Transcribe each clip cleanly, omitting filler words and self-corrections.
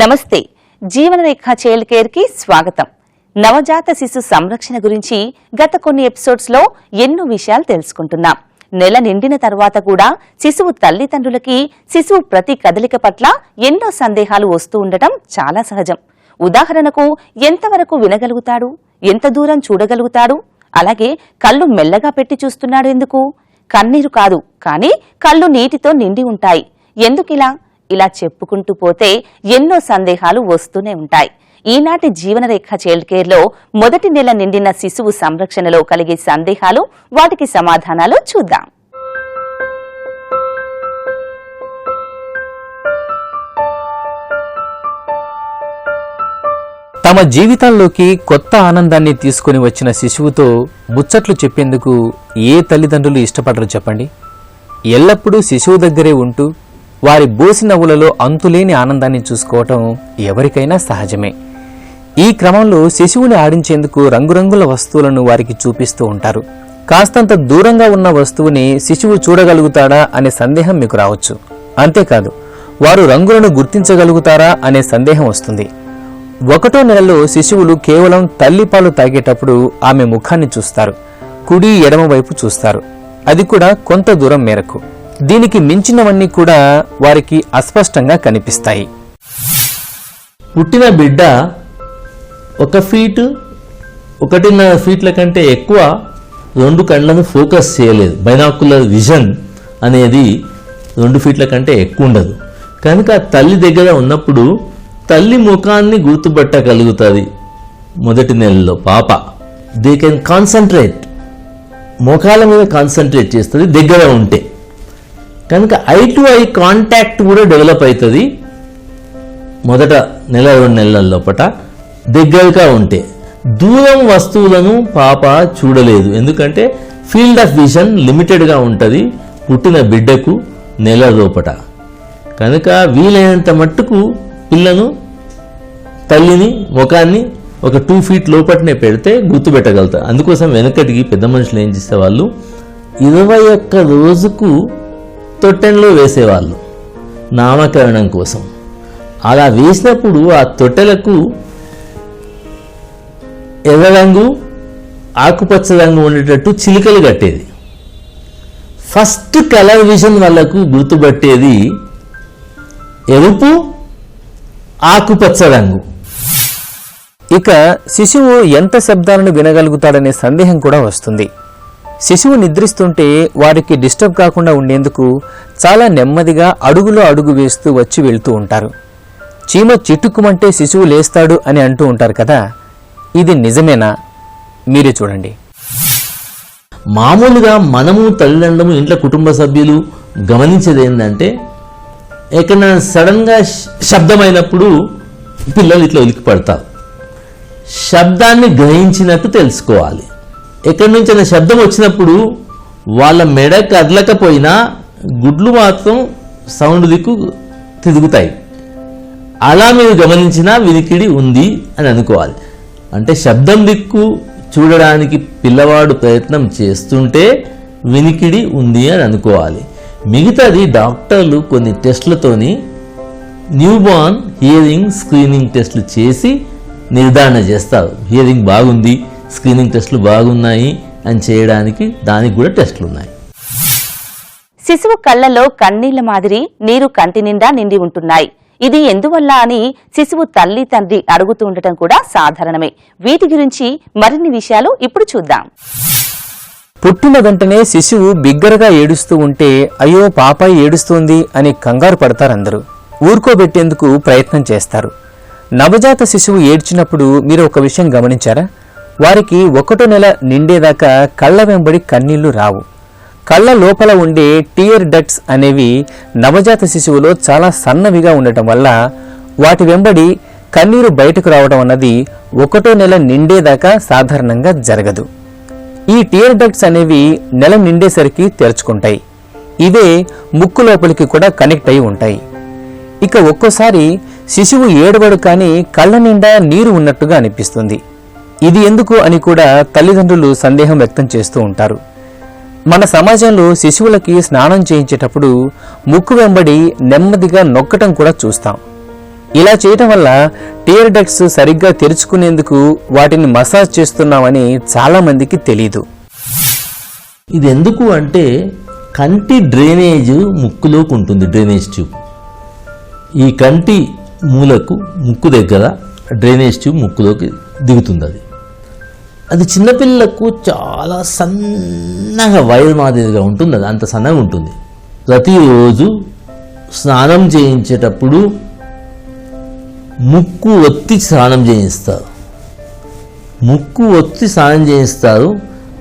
నమస్తే జీవనరేఖ child care కి స్వాగతం. నవజాత శిశు సంరక్షణ గురించి గత కొన్ని ఎపిసోడ్స్ లో ఎన్నో విషయాలు తెలుసుకుంటున్నాం. నెల నిండిన తర్వాత కూడా శిశువు తల్లిదండ్రులకి శిశువు ప్రతి కదలిక పట్ల ఎన్నో సందేహాలు వస్తూ ఉండటం చాలా సహజం. ఉదాహరణకు ఎంతవరకు వినగలుగుతాడు, ఎంత దూరం చూడగలుగుతాడు, అలాగే కళ్ళు మెల్లగా పెట్టి చూస్తున్నాడు ఎందుకు, కన్నీరు కాదు కానీ కళ్ళు నీటితో నిండి ఉంటాయి ఎందుకిలా, ఇలా చెప్పుకుంటూ పోతే ఎన్నో సందేహాలు వస్తూనే ఉంటాయి. ఈనాటి జీవనరేఖ చైల్డ్ కేర్ లో మొదటి నెల నిండిన శిశువు సంరక్షణలో కలిగే సందేహాలు, వాటికి సమాధానాలు చూద్దాం. తమ జీవితాల్లోకి కొత్త ఆనందాన్ని తీసుకుని వచ్చిన శిశువుతో ముచ్చట్లు చెప్పేందుకు ఏ తల్లిదండ్రులు ఇష్టపడరు చెప్పండి. ఎల్లప్పుడూ శిశువు దగ్గరే ఉంటూ వారి బోసి నవ్వులలో అంతులేని ఆనందాన్ని చూసుకోవటం ఎవరికైనా సహజమే. ఈ క్రమంలో శిశువుని ఆడించేందుకు రంగురంగుల వస్తువులను వారికి చూపిస్తూ ఉంటారు. కాస్తంత దూరంగా ఉన్న వస్తువుని శిశువు చూడగలుగుతాడా అనే సందేహం మీకు రావచ్చు. అంతేకాదు, వారు రంగులను గుర్తించగలుగుతారా అనే సందేహం వస్తుంది. 1వ నెలలో శిశువులు కేవలం తల్లిపాలు తాగేటప్పుడు ఆమె ముఖాన్ని చూస్తారు, కుడి ఎడమ వైపు చూస్తారు, అది కూడా కొంత దూరం మేరకు. దీనికి మించినవన్నీ కూడా వారికి అస్పష్టంగా కనిపిస్తాయి. పుట్టిన బిడ్డ 1 ఫీటు 1.5 ఫీట్ల కంటే ఎక్కువ 2 కళ్ళను ఫోకస్ చేయలేదు. బైనాకులర్ విజన్ అనేది 2 ఫీట్ల కంటే ఎక్కువ ఉండదు. కనుక తల్లి దగ్గర ఉన్నప్పుడు తల్లి ముఖాన్ని గుర్తుపట్టగలుగుతుంది. మొదటి నెలలో పాప దే కెన్ కాన్సన్ట్రేట్, ముఖాల మీద కాన్సన్ట్రేట్ చేస్తుంది దగ్గర ఉంటే. కనుక ఐ టు ఐ కాంటాక్ట్ కూడా డెవలప్ అవుతుంది మొదట నెల 2 నెలల లోపల దగ్గరగా ఉంటే. దూరం వస్తువులను పాప చూడలేదు, ఎందుకంటే ఫీల్డ్ ఆఫ్ విజన్ లిమిటెడ్గా ఉంటుంది పుట్టిన బిడ్డకు నెల లోపల. కనుక వీలైనంత మట్టుకు పిల్లను తల్లిని ముఖాన్ని ఒక 2 ఫీట్ లోపలనే పెడితే గుర్తుపెట్టగలుగుతారు. అందుకోసం వెనకటికి పెద్ద మనుషులు ఏం చేసేవాళ్ళు, 21 రోజుకు తొట్టెలో వేసేవాళ్ళు నామకరణం కోసం. అలా వేసినప్పుడు ఆ తొట్టెలకు ఎర్ర రంగు ఆకుపచ్చ రంగు ఉండేటట్టు చిలుకలు కట్టేది. ఫస్ట్ కలర్ విజన్ వాళ్ళకు గుర్తుపట్టేది ఎరుపు ఆకుపచ్చ రంగు. ఇక శిశువు ఎంత శబ్దాలను వినగలుగుతాడనే సందేహం కూడా వస్తుంది. శిశువు నిద్రిస్తుంటే వారికి డిస్టర్బ్ కాకుండా ఉండేందుకు చాలా నెమ్మదిగా అడుగులో అడుగు వేస్తూ వచ్చి వెళ్తూ ఉంటారు. చీమ చిట్టుకుమంటే శిశువు లేస్తాడు అని అంటూ ఉంటారు కదా, ఇది నిజమేనా? మీరే చూడండి. మామూలుగా మనము తల్లిదండ్రులు ఇంట్లో కుటుంబ సభ్యులు గమనించేది ఏంటంటే, ఎక్కడైనా సడన్గా శబ్దమైనప్పుడు పిల్లలు ఇట్లా ఉలికి పడతారు. శబ్దాన్ని గ్రహించినట్టు తెలుసుకోవాలి. ఎక్కడి నుంచైనా శబ్దం వచ్చినప్పుడు వాళ్ళ మెడ కదలకపోయినా గుడ్లు మాత్రం సౌండ్ దిక్కు తిరుగుతాయి. అలా మీరు గమనించినా వినికిడి ఉంది అని అనుకోవాలి. అంటే శబ్దం దిక్కు చూడడానికి పిల్లవాడు ప్రయత్నం చేస్తుంటే వినికిడి ఉంది అని అనుకోవాలి. మిగతాది డాక్టర్లు కొన్ని టెస్టులతోని న్యూబార్న్ హియరింగ్ స్క్రీనింగ్ టెస్టులు చేసి నిర్ధారణ చేస్తారు. హియరింగ్ బాగుంది, స్క్రీనింగ్ టెస్టులు బాగున్నాయి అని చేయడానికి దానికి కూడా టెస్టులు ఉన్నాయి. శిశువు కళ్లలో కన్నీళ్ల మాదిరి నీరు కంటి నిండా నిండి ఉంటున్నాయి. ఇది ఎందువల్ల అని శిశువు తల్లి తండ్రి అడుగుతూ ఉండటం కూడా సాధారణమే. వీటి గురించి మరిన్ని విషయాలు ఇప్పుడు చూద్దాం. పుట్టిన వెంటనే శిశువు బిగ్గరగా ఏడుస్తూ ఉంటే అయ్యో పాపాయి ఏడుస్తోంది అని కంగారు పడతారందరూ. ఊరుకోబెట్టేందుకు ప్రయత్నం చేస్తారు. నవజాత శిశువు ఏడ్చినప్పుడు మీరు ఒక విషయం గమనించారా? వారికి 1వ నెల నిండేదాకా కళ్ల వెంబడి కన్నీళ్లు రావు. కళ్ల లోపల ఉండే టియర్ డక్ట్స్ అనేవి నవజాత శిశువులో చాలా సన్నవిగా ఉండటం వల్ల వాటి వెంబడి కన్నీరు బయటకు రావడం అన్నది 1వ నెల నిండేదాకా సాధారణంగా జరగదు. ఈ టియర్ డక్ట్స్ అనేవి నెల నిండేసరికి తెరుచుకుంటాయి. ఇవే ముక్కు లోపలికి కూడా కనెక్ట్ అయి ఉంటాయి. ఇక ఒక్కోసారి శిశువు ఏడవడు కానీ కళ్ల నిండా నీరు ఉన్నట్టుగా అనిపిస్తుంది. ఇది ఎందుకు అని కూడా తల్లిదండ్రులు సందేహం వ్యక్తం చేస్తూ ఉంటారు. మన సమాజంలో శిశువులకి స్నానం చేయించేటప్పుడు ముక్కు వెంబడి నెమ్మదిగా నొక్కటం కూడా చూస్తాం. ఇలా చేయటం వల్ల టియర్ డక్ట్స్ సరిగ్గా తెరుచుకునేందుకు వాటిని మసాజ్ చేస్తున్నామని చాలా మందికి తెలీదు. ఇది ఎందుకు అంటే కంటి డ్రైనేజ్ ముక్కులోకి ఉంటుంది. డ్రైనేజ్ ట్యూబ్ ఈ కంటి మూలకు ముక్కు దగ్గర డ్రైనేజ్ ట్యూబ్ ముక్కులోకి దిగుతుంది. అది చిన్నపిల్లలకు చాలా సన్నగా వైర్ మాదిరిగా ఉంటుంది. అది అంత సన్నగా ఉంటుంది. ప్రతిరోజు స్నానం చేయించేటప్పుడు ముక్కు ఒత్తి స్నానం చేయిస్తారు.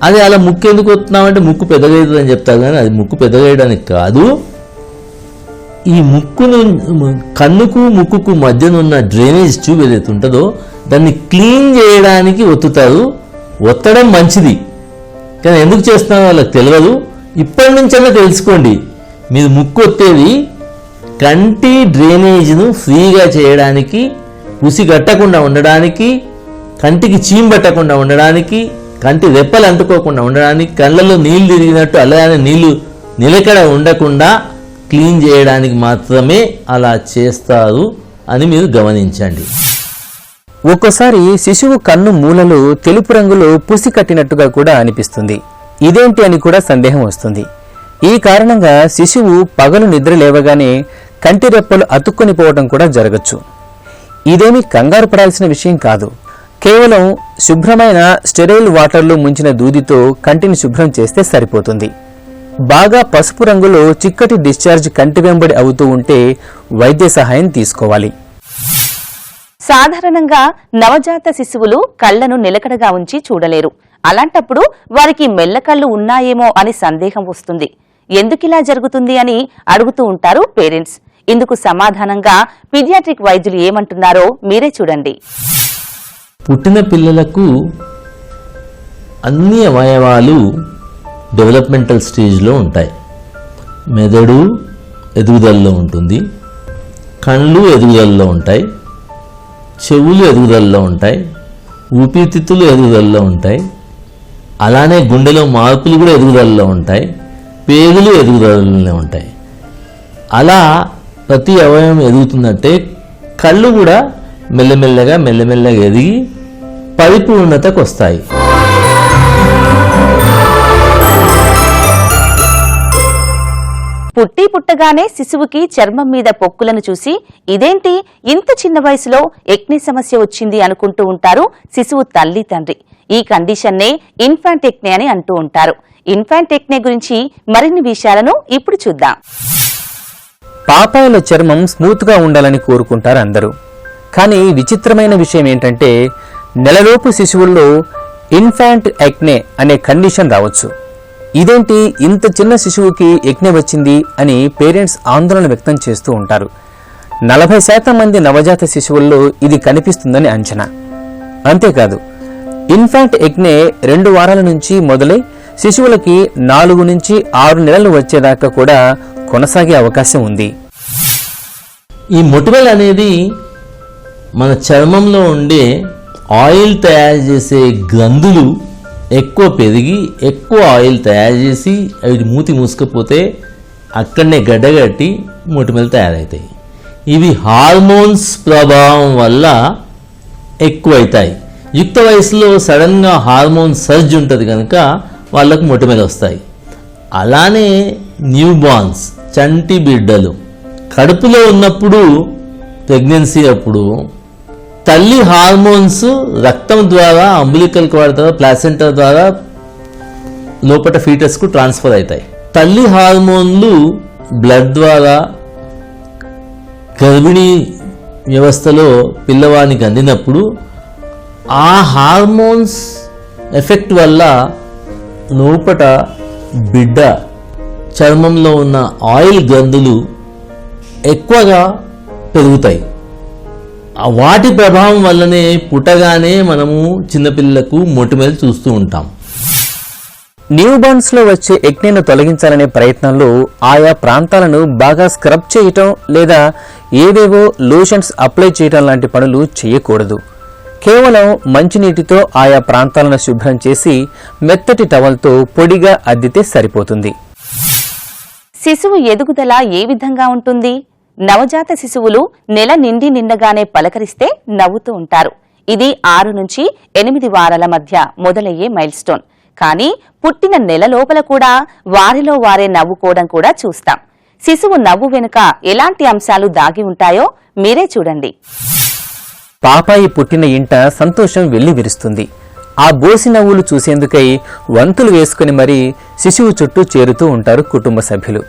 అది అలా ముక్కు ఎందుకు వస్తున్నామంటే ముక్కు పెద్దగైతుంది అని చెప్తారు, కానీ అది ముక్కు పెద్దగేయడానికి కాదు. ఈ ముక్కును కన్నుకు ముక్కుకు మధ్యనున్న డ్రైనేజ్ ట్యూబ్ ఏదైతే ఉంటుందో దాన్ని క్లీన్ చేయడానికి ఒత్తుతారు. ఒత్తడం మంచిది, కానీ ఎందుకు చేస్తున్నారో వాళ్ళకి తెలియదు. ఇప్పటి నుంచైనా తెలుసుకోండి. మీరు ముక్కు ఒత్తేది కంటి డ్రైనేజ్ను ఫ్రీగా చేయడానికి, ఉసి గట్టకుండా ఉండడానికి, కంటికి చీమ్ పట్టకుండా ఉండడానికి, కంటి రెప్పలు అంటుకోకుండా ఉండడానికి, కళ్ళలో నీళ్లు తిరిగినట్టు అలానే నీళ్లు నిలకడ ఉండకుండా క్లీన్ చేయడానికి మాత్రమే అలా చేస్తారు అని మీరు గమనించండి. ఒక్కోసారి శిశువు కన్ను మూలలు తెలుపు రంగులో పుసి కట్టినట్టుగా కూడా అనిపిస్తుంది. ఇదేంటి అని కూడా సందేహం వస్తుంది. ఈ కారణంగా శిశువు పగలు నిద్ర లేవగానే కంటి రెప్పలు అతుక్కొని పోవడం కూడా జరగచ్చు. ఇదేమీ కంగారు పడాల్సిన విషయం కాదు. కేవలం శుభ్రమైన స్టెరైల్ వాటర్లో ముంచిన దూదితో కంటిని శుభ్రం చేస్తే సరిపోతుంది. బాగా పసుపు రంగులో చిక్కటి డిశ్చార్జ్ కంటి వెంబడి అవుతూ ఉంటే వైద్య సహాయం తీసుకోవాలి. సాధారణంగా నవజాత శిశువులు కళ్లను నిలకడగా ఉంచి చూడలేరు. అలాంటప్పుడు వారికి మెల్లకళ్ళు ఉన్నాయేమో అని సందేహం వస్తుంది. ఎందుకిలా జరుగుతుంది అని అడుగుతూ ఉంటారు పేరెంట్స్. ఇందుకు సమాధానంగా పీడియాట్రిక్ వైద్యులు ఏమంటున్నారో మీరే చూడండి. పుట్టిన పిల్లలకు అన్ని అవయవాలు డెవలప్మెంటల్ స్టేజ్లో ఉంటాయి. మెదడు ఎదుగుదలలో ఉంటుంది, కళ్ళు ఎదుగుదలలో ఉంటాయి, చెవులు ఎదుగుదలలో ఉంటాయి, ఊపిరితిత్తులు ఎదుగుదలలో ఉంటాయి, అలానే గుండెలో మార్పులు కూడా ఎదుగుదలలో ఉంటాయి, పేగులు ఎదుగుదలలోనే ఉంటాయి. అలా ప్రతి అవయవం ఎదుగుతుందంటే కళ్ళు కూడా మెల్లమెల్లగా ఎదిగి పరిపూర్ణతకు వస్తాయి. పుట్టగానే శిశువుకి చర్మం మీద పొక్కులను చూసి ఇదేంటి ఇంత చిన్న వయసులో ఎక్నే సమస్య వచ్చింది అనుకుంటూ ఉంటారు శిశువు తల్లి తండ్రి. ఈ కండిషన్నే ఇన్ఫాంట్ ఎక్నే అని అంటూ ఉంటారు. ఇన్ఫాంట్ ఎక్నే గురించి మరిన్ని విషయాలను ఇప్పుడు చూద్దాం. పాపాయిల చర్మం స్మూత్ గా ఉండాలని కోరుకుంటారు అందరూ. కానీ విచిత్రమైన విషయం ఏంటంటే నెలలోపు శిశువుల్లో ఇన్ఫాంట్ ఎక్నే అనే కండిషన్ రావచ్చు. ఇదేంటి ఇంత చిన్న శిశువుకి ఎక్నే వచ్చింది అని పేరెంట్స్ ఆందోళన వ్యక్తం చేస్తూ ఉంటారు. 40% మంది నవజాత శిశువుల్లో ఇది కనిపిస్తుందని అంచనా. అంతేకాదు ఇన్ఫాంట్ ఎక్నే 2 వారాల నుంచి మొదలై శిశువులకి 4 నుంచి 6 నెలలు వచ్చేదాకా కూడా కొనసాగే అవకాశం ఉంది. ఈ మొటిమలు అనేది మన చర్మంలో ఉండే ఆయిల్ తయారు చేసే గ్రంథులు ఎక్కువ పెరిగి ఎక్కువ ఆయిల్ తయారు చేసి అవి మూతి మూసుకపోతే అక్కడనే గడ్డగట్టి మొటిమలు తయారవుతాయి. ఇవి హార్మోన్స్ ప్రభావం వల్ల ఎక్కువైతాయి. యుక్త వయసులో సడన్గా హార్మోన్ సర్జ్ ఉంటుంది కనుక వాళ్ళకు మొటిమలు వస్తాయి. అలానే న్యూ బార్న్స్ చంటి బిడ్డలు కడుపులో ఉన్నప్పుడు ప్రెగ్నెన్సీ అప్పుడు తల్లి హార్మోన్స్ రక్తం ద్వారా అంబులికల్ కార్డ్ ద్వారా ప్లాసెంటా ద్వారా లోపల ఫీటస్కు ట్రాన్స్ఫర్ అవుతాయి. తల్లి హార్మోన్లు బ్లడ్ ద్వారా గర్భిణీ వ్యవస్థలో పిల్లవానికి అందినప్పుడు ఆ హార్మోన్స్ ఎఫెక్ట్ వల్ల లోపట బిడ్డ చర్మంలో ఉన్న ఆయిల్ గ్రంథులు ఎక్కువగా పెరుగుతాయి. వాటి ప్రభావం వల్లనే పుట్టగానే మనము చిన్నపిల్లలకు మొటిమలు చూస్తూ ఉంటాం. న్యూబార్న్స్ లో వచ్చే ఎక్నేను తొలగించాలనే ప్రయత్నంలో ఆయా ప్రాంతాలను బాగా స్క్రబ్ చేయటం లేదా ఏవేవో లోషన్స్ అప్లై చేయటం లాంటి పనులు చేయకూడదు. కేవలం మంచినీటితో ఆయా ప్రాంతాలను శుభ్రం చేసి మెత్తటి టవల్తో పొడిగా అద్దితే సరిపోతుంది. శిశువు ఎదుగుదల ఏ విధంగా ఉంటుంది? నవజాత శిశువులు నెల నిండి నిండగానే పలకరిస్తే నవ్వుతూ ఉంటారు. ఇది 6 నుంచి 8 వారాల మధ్య మొదలయ్యే మైల్స్టోన్. కానీ పుట్టిన నెల లోపల కూడా వారిలో వారే నవ్వుకోవడం కూడా చూస్తాం. శిశువు నవ్వు వెనుక ఎలాంటి అంశాలు దాగి ఉంటాయో మీరే చూడండి. పాపాయి పుట్టిన ఇంట సంతోషం వెళ్లి విరుస్తుంది. ఆ బోసి నవ్వులు చూసేందుకై వంతులు వేసుకుని మరీ శిశువు చుట్టూ చేరుతూ ఉంటారు కుటుంబ సభ్యులు.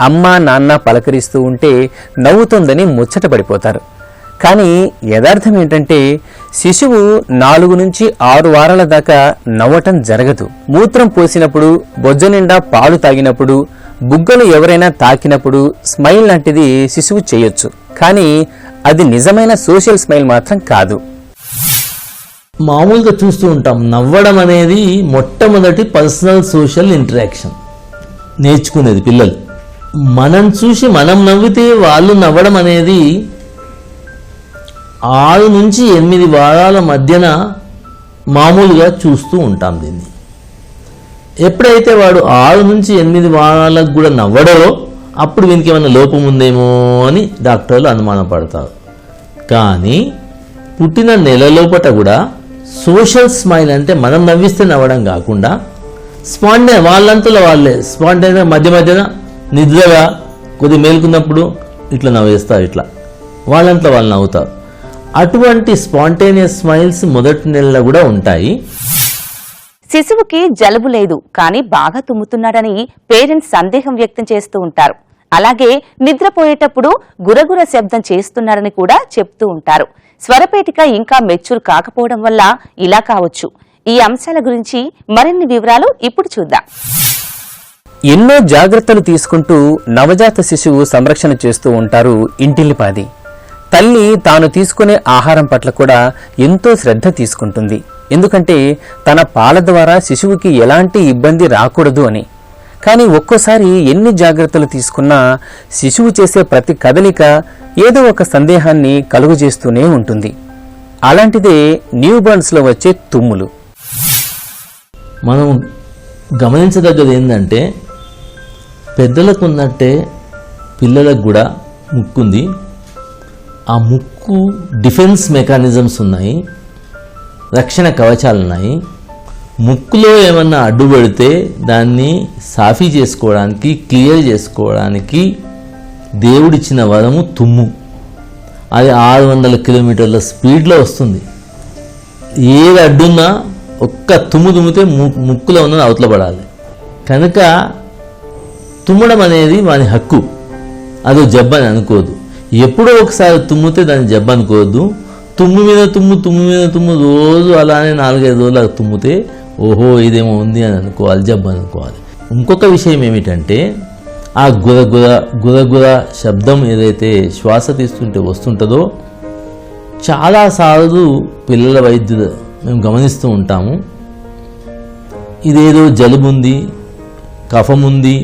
అమ్మా నాన్న పలకరిస్తూ ఉంటే నవ్వుతోందని ముచ్చటపడిపోతారు. కానీ యథార్థం ఏంటంటే శిశువు 4 నుంచి 6 వారాల దాకా నవ్వటం జరగదు. మూత్రం పోసినప్పుడు, బొజ్జ నిండా పాలు తాగినప్పుడు, బుగ్గలు ఎవరైనా తాకినప్పుడు స్మైల్ లాంటిది శిశువు చేయొచ్చు. కానీ అది నిజమైన సోషల్ స్మైల్ మాత్రం కాదు. మామూలుగా చూస్తూ ఉంటాం, నవ్వడం అనేది మొట్టమొదటి పర్సనల్ సోషల్ ఇంటరాక్షన్ నేర్చుకునేది పిల్లలు. మనం చూసి మనం నవ్వితే వాళ్ళు నవ్వడం అనేది 6 నుంచి 8 వారాల మధ్యన మామూలుగా చూస్తూ ఉంటాం దీన్ని. ఎప్పుడైతే వాడు 6 నుంచి 8 వారాలకు కూడా నవ్వడో అప్పుడు వీనికి ఏమైనా లోపం ఉందేమో అని డాక్టర్లు అనుమానపడతారు. కానీ పుట్టిన నెల లోపట కూడా సోషల్ స్మైల్ అంటే మనం నవ్విస్తే నవ్వడం కాకుండా వాళ్ళంతలో వాళ్ళే స్పాంటైన మధ్య మధ్యన నిద్రగా కొద్ది మేలుకున్నప్పుడు ఇట్లా నవ్వేస్తారు, ఇట్లా వాళ్ళంతలో వాళ్ళు నవ్వుతారు. అటువంటి స్పాంటేనియస్ స్మైల్స్ మొదటి నెలలో కూడా ఉంటాయి. శిశువుకి జలుబు లేదు కానీ బాగా తుమ్ముతున్నాడని పేరెంట్స్ సందేహం వ్యక్తం చేస్తూ ఉంటారు. అలాగే నిద్రపోయేటప్పుడు గురగుర శబ్దం చేస్తున్నారని కూడా చెప్తూ ఉంటారు. స్వరపేటిక ఇంకా మెచ్యూర్ కాకపోవడం వల్ల ఇలా కావచ్చు. ఈ అంశాల గురించి మరిన్ని వివరాలు ఇప్పుడు చూద్దాం. ఎన్నో జాగ్రత్తలు తీసుకుంటూ నవజాత శిశువు సంరక్షణ చేస్తూ ఉంటారు ఇంటిల్లిపాది. తల్లి తాను తీసుకునే ఆహారం పట్ల కూడా ఎంతో శ్రద్ధ తీసుకుంటుంది. ఎందుకంటే తన పాల ద్వారా శిశువుకి ఎలాంటి ఇబ్బంది రాకూడదు అని. కానీ ఒక్కోసారి ఎన్ని జాగ్రత్తలు తీసుకున్నా శిశువు చేసే ప్రతి కదలిక ఏదో ఒక సందేహాన్ని కలుగజేస్తూనే ఉంటుంది. అలాంటిదే న్యూ బర్న్స్లో వచ్చే తుమ్ములు. మనం గమనించదగ్గది ఏంటంటే పెద్దలకు ఉన్నట్టే పిల్లలకు కూడా ముక్కుంది. ఆ ముక్కు డిఫెన్స్ మెకానిజమ్స్ ఉన్నాయి, రక్షణ కవచాలు ఉన్నాయి. ముక్కులో ఏమన్నా అడ్డుపడితే దాన్ని సాఫీ చేసుకోవడానికి, క్లియర్ చేసుకోవడానికి దేవుడిచ్చిన వరము తుమ్ము. అది 600 కిలోమీటర్ల స్పీడ్లో వస్తుంది. ఏది అడ్డున్నా ఒక్క తుమ్ము తుమ్మితే ముక్కులో ఉన్నది అవతల పడాలి. కనుక తుమ్మడం అనేది వాని హక్కు, అదో జబ్బని అనుకోదు. ఎప్పుడో ఒకసారి తుమ్మితే దాన్ని జబ్బు అనుకోవద్దు. తుమ్ము మీద తుమ్ము రోజు అలానే 4-5 రోజులు అది తుమ్మితే ఓహో ఇదేమో ఉంది అని అనుకోవాలి, జబ్బు అనుకోవాలి. ఇంకొక విషయం ఏమిటంటే ఆ గురగుర శబ్దం ఏదైతే శ్వాస తీస్తుంటే వస్తుంటుందో చాలాసార్లు పిల్లల వైద్యులు మేము గమనిస్తూ ఉంటాము. ఇదేదో జలుబు ఉంది, కఫం ఉంది,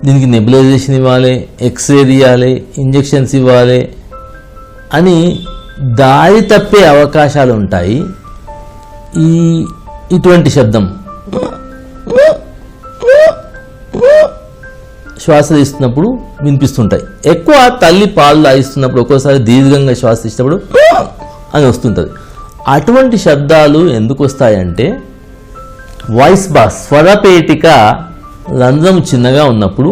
దీనికి నెబులైజేషన్ ఇవ్వాలి, ఎక్స్రే తీయాలి, ఇంజెక్షన్స్ ఇవ్వాలి అని దారి తప్పే అవకాశాలు ఉంటాయి. ఇటువంటి శబ్దం శ్వాస తీస్తున్నప్పుడు వినిపిస్తుంటాయి. ఎక్కువ తల్లి పాలు తాగిస్తున్నప్పుడు ఒక్కోసారి దీర్ఘంగా శ్వాస తీసినప్పుడు అని వస్తుంటుంది. అటువంటి శబ్దాలు ఎందుకు వస్తాయంటే వాయిస్ బాక్స్ స్వరపేటిక రంధ్రం చిన్నగా ఉన్నప్పుడు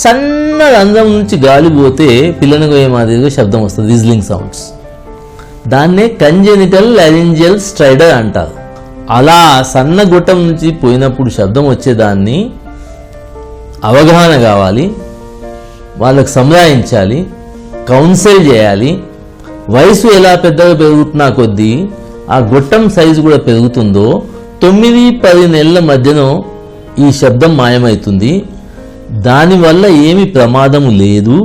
సన్న రంధ్రం నుంచి గాలి పోతే పిల్లనకు ఏ మాదిరిగా శబ్దం వస్తుంది, విజిలింగ్ సౌండ్స్. దాన్నే కంజెనిటల్ లారింజియల్ స్ట్రైడర్ అంటారు. అలా సన్న గొట్టం నుంచి పోయినప్పుడు శబ్దం వచ్చేదాన్ని అవగాహన కావాలి, వాళ్ళకు సంజాయించాలి, కౌన్సిల్ చేయాలి. వయసు ఎలా పెద్దగా పెరుగుతున్నా కొద్దీ ఆ గొట్టం సైజు కూడా పెరుగుతుందో 9-10 నెలల మధ్యలో ఈ శబ్దం మాయమవుతుంది. దానివల్ల ఏమి ప్రమాదము లేదు.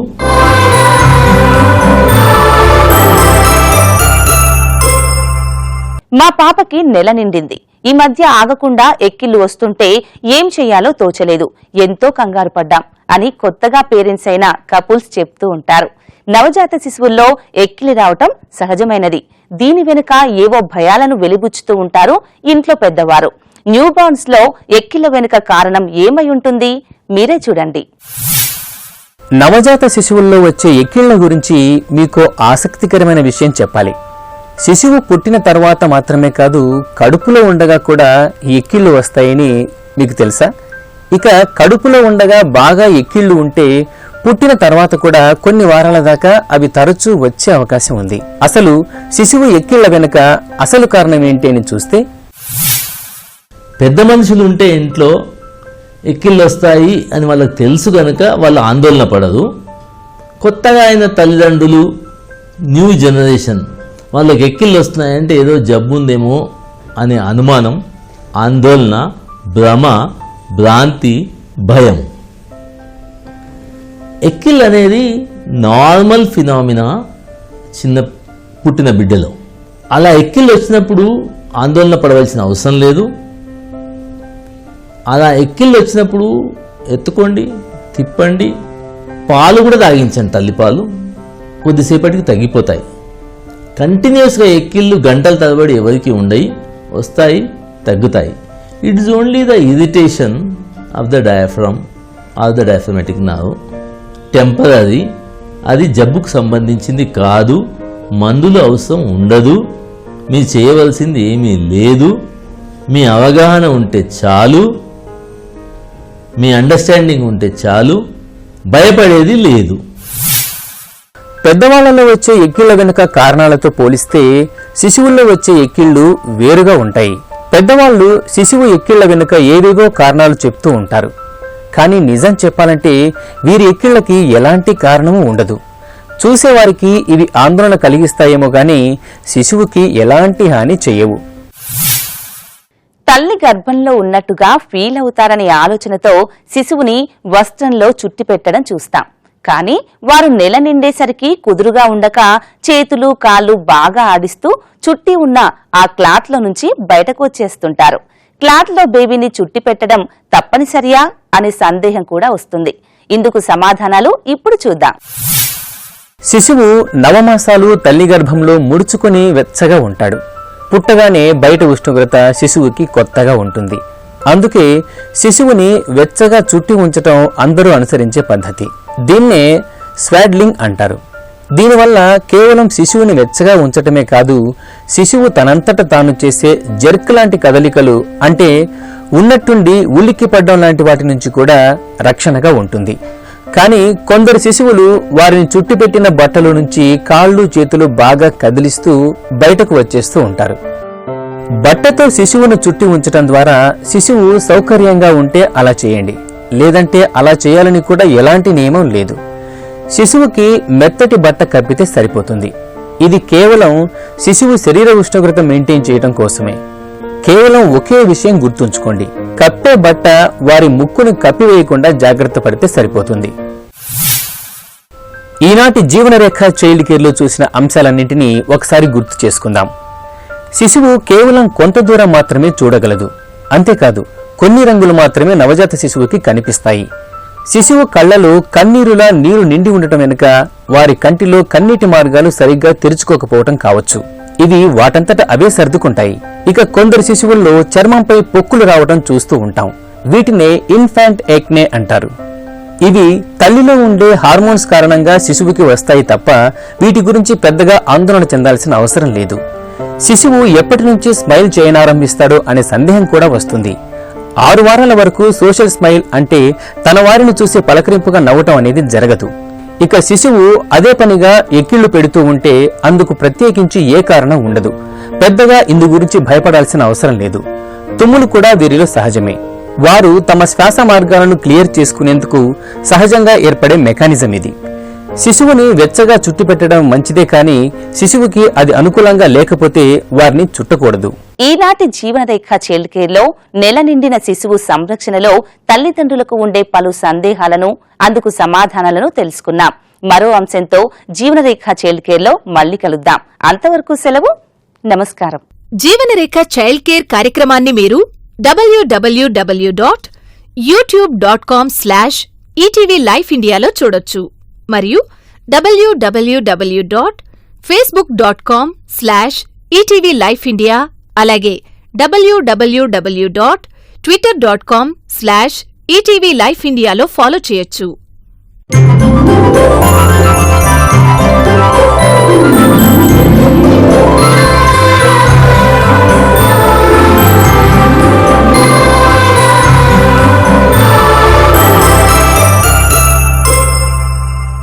మా పాపకి నెల నిండింది. ఈ మధ్య ఆగకుండా ఎక్కిళ్లు వస్తుంటే ఏం చెయ్యాలో తోచలేదు, ఎంతో కంగారు పడ్డాం అని కొత్తగా పేరెంట్స్ అయిన కపుల్స్ చెప్తూ ఉంటారు. నవజాత శిశువుల్లో ఎక్కిలి రావటం సహజమైనది. దీని వెనుక ఏవో భయాలను వెలిబుచ్చుతూ ఉంటారు ఇంట్లో పెద్దవారు. న్యూ బార్న్స్ లో ఎక్కిళ్ల వెనుక కారణం ఏమై ఉంటుంది మీరే చూడండి. నవజాత శిశువుల్లో వచ్చే ఎక్కిళ్ల గురించి మీకు ఆసక్తికరమైన విషయం చెప్పాలి. శిశువు పుట్టిన తర్వాత మాత్రమే కాదు, కడుపులో ఉండగా కూడా ఎక్కిళ్లు వస్తాయని మీకు తెలుసా? ఇక కడుపులో ఉండగా బాగా ఎక్కిళ్లు ఉంటే పుట్టిన తర్వాత కూడా కొన్ని వారాల దాకా అవి తరచూ వచ్చే అవకాశం ఉంది. అసలు శిశువు ఎక్కిళ్ల వెనుక అసలు కారణం ఏంటి అని చూస్తే, పెద్ద మనుషులు ఉంటే ఇంట్లో ఎక్కిళ్ళు వస్తాయి అని వాళ్ళకి తెలుసు కనుక వాళ్ళు ఆందోళన పడదు. కొత్తగా అయిన తల్లిదండ్రులు, న్యూ జనరేషన్, వాళ్ళకి ఎక్కిళ్ళు వస్తున్నాయంటే ఏదో జబ్బు ఉందేమో అనే అనుమానం, ఆందోళన, భ్రమ, భ్రాంతి, భయం. ఎక్కిళ్ళు అనేది నార్మల్ ఫినామినా చిన్న పుట్టిన బిడ్డలో. అలా ఎక్కిళ్ళు వచ్చినప్పుడు ఆందోళన పడవలసిన అవసరం లేదు. అలా ఎక్కిళ్ళు వచ్చినప్పుడు ఎత్తుకోండి, తిప్పండి, పాలు కూడా తాగించండి. తల్లిపాలు కొద్దిసేపటికి తగ్గిపోతాయి. కంటిన్యూస్గా ఎక్కిళ్ళు గంటల తరబడి ఎవరికి ఉండయి, వస్తాయి, తగ్గుతాయి. It is only the irritation of the diaphragm or the diaphragmatic nerve, temporary. అది జబ్బుకు సంబంధించింది కాదు. మందులు అవసరం ఉండదు. మీరు చేయవలసింది ఏమీ లేదు. మీ అవగాహన ఉంటే చాలు, మీ అండర్స్టాండింగ్ ఉంటే చాలు, భయపడేది లేదు. పెద్దవాళ్లలో వచ్చే ఎక్కిళ్ల వెనుక కారణాలతో పోలిస్తే శిశువుల్లో వచ్చే ఎక్కిళ్లు వేరుగా ఉంటాయి. పెద్దవాళ్లు శిశువు ఎక్కిళ్ల వెనుక ఏవేవో కారణాలు చెప్తూ ఉంటారు. కానీ నిజం చెప్పాలంటే వీరి ఎక్కిళ్లకి ఎలాంటి కారణమూ ఉండదు. చూసేవారికి ఇవి ఆందోళన కలిగిస్తాయేమో గాని శిశువుకి ఎలాంటి హాని చేయవు. తల్లి గర్భంలో ఉన్నట్టుగా ఫీల్ అవుతారనే ఆలోచనతో శిశువుని వస్త్రంలో చుట్టి పెట్టడం చూస్తాం. కానీ వారు నెల నిండేసరికి కుదురుగా ఉండక చేతులు కాళ్ళు బాగా ఆడిస్తూ చుట్టి ఉన్న ఆ క్లాత్లో నుంచి బయటకు వచ్చేస్తుంటారు. క్లాత్లో బేబీని చుట్టి పెట్టడం తప్పనిసరియా అనే సందేహం కూడా వస్తుంది. ఇందుకు సమాధానాలు ఇప్పుడు చూద్దాం. శిశువు నవమాసాలు తల్లి గర్భంలో ముడుచుకుని వెచ్చగా ఉంటాడు. పుట్టగానే బయట ఉష్ణోగ్రత శిశువుకి కొత్తగా ఉంటుంది. అందుకే శిశువుని వెచ్చగా చుట్టి ఉంచటం అందరూ అనుసరించే పద్ధతి. దీన్నే స్వాడ్లింగ్ అంటారు. దీనివల్ల కేవలం శిశువుని వెచ్చగా ఉంచటమే కాదు, శిశువు తనంతట తాను చేసే జర్క్ లాంటి కదలికలు, అంటే ఉన్నట్టుండి ఉలిక్కి పడ్డం లాంటి వాటి నుంచి కూడా రక్షణగా ఉంటుంది. కానీ కొందరు శిశువులు వారిని చుట్టిపెట్టిన బట్టల నుంచి కాళ్ళు చేతులు బాగా కదిలిస్తూ బయటకు వచ్చేస్తూ ఉంటారు. బట్టతో శిశువును చుట్టి ఉంచటం ద్వారా శిశువు సౌకర్యంగా ఉంటే అలా చేయండి, లేదంటే అలా చేయాలని కూడా ఎలాంటి నియమం లేదు. శిశువుకి మెత్తటి బట్ట కప్పితే సరిపోతుంది. ఇది కేవలం శిశువు శరీర ఉష్ణోగ్రత మెయింటైన్ చేయడం కోసమే. కేవలం ఒకే విషయం గుర్తుంచుకోండి, కప్పే బట్ట వారి ముక్కును కప్పివేయకుండా జాగ్రత్త పడితే సరిపోతుంది. ఈనాటి జీవనరేఖ చైల్డ్ కేర్లో చూసిన అంశాలన్నింటినీ ఒకసారి గుర్తు చేసుకుందాం. శిశువు కేవలం కొంత దూరం మాత్రమే చూడగలదు. అంతేకాదు, కొన్ని రంగులు మాత్రమే నవజాత శిశువుకి కనిపిస్తాయి. శిశువు కళ్లలో కన్నీరులా నీరు నిండి ఉండటం వెనుక వారి కంటిలో కన్నీటి మార్గాలు సరిగ్గా తెరుచుకోకపోవటం కావచ్చు. ఇవి వాటంతట అవే సర్దుకుంటాయి. ఇక కొందరు శిశువుల్లో చర్మంపై పొక్కులు రావడం చూస్తూ ఉంటాం. వీటినే ఇన్ఫాంట్ యాక్నే అంటారు. ఇవి తల్లిలో ఉండే హార్మోన్స్ కారణంగా శిశువుకి వస్తాయి తప్ప వీటి గురించి పెద్దగా ఆందోళన చెందాల్సిన అవసరం లేదు. శిశువు ఎప్పటి నుంచి స్మైల్ చేయనారంభిస్తాడో అనే సందేహం కూడా వస్తుంది. 6 వారాల వరకు సోషల్ స్మైల్, అంటే తన వారిని చూసి పలకరింపుగా నవ్వటం అనేది జరగదు. ఇక శిశువు అదే పనిగా ఎక్కిళ్లు పెడుతూ ఉంటే అందుకు ప్రత్యేకించి ఏ కారణం ఉండదు. పెద్దగా ఇందు గురించి భయపడాల్సిన అవసరం లేదు. తుమ్ములు కూడా వీరిలో సహజమే. వారు తమ శ్వాస మార్గాలను క్లియర్ చేసుకునేందుకు సహజంగా ఏర్పడే మెకానిజం ఇది. శిశువుని వెచ్చగా చుట్టి పెట్టడం మంచిదే, కానీ శిశువుకి అది అనుకూలంగా లేకపోతే వారిని చుట్టకూడదు. ఈనాటి జీవనరేఖ చైల్డ్ కేర్ లో నెల నిండిన శిశువు సంరక్షణలో తల్లిదండ్రులకు ఉండే పలు సందేహాలను, అందుకు సమాధానాలను తెలుసుకున్నాం. మరో అంశంతో జీవనరేఖ చైల్డ్ కేర్ లో మళ్లీ కలుద్దాం. అంతవరకు సెలవు. నమస్కారం. జీవనరేఖ చైల్డ్ కేర్ కార్యక్రమాన్ని మీరు www.youtube.com/ETV Life Indiaలో చూడొచ్చు మరియు www.facebook.com/ETV Life India, అలాగే www.twitter.com/ETV Life Indiaలో ఫాలో చేయొచ్చు. Thank you.